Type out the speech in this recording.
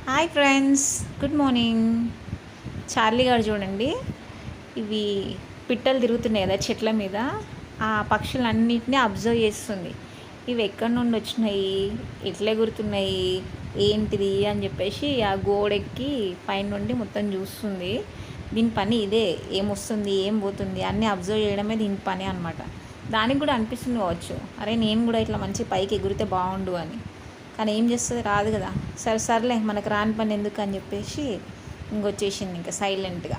Hi friends, good morning. Charlie గారు చూడండి, ఇవి పిట్టలు తిరుగుతున్నాయి కదా చెట్ల మీద. ఆ పక్షులన్నింటినీ అబ్జర్వ్ చేస్తుంది. ఇవి ఎక్కడి నుండి వచ్చినాయి, ఎట్లా ఎగురుతున్నాయి, ఏంటిది అని చెప్పేసి ఆ గోడెక్కి పైన నుండి మొత్తం చూస్తుంది. దీని పని ఇదే, ఏమొస్తుంది ఏం పోతుంది అన్నీ అబ్జర్వ్ చేయడమే దీని పని అనమాట. దానికి కూడా అనిపిస్తుంది కావచ్చు, అరే నేను కూడా ఇట్లా మంచి పైకి ఎగిరితే బాగుండు అని. కానీ ఏం చేస్తుంది, రాదు కదా. సరే సర్లే మనకు రాని పని ఎందుకు అని చెప్పేసి ఇంకొచ్చేసింది ఇంకా సైలెంట్గా.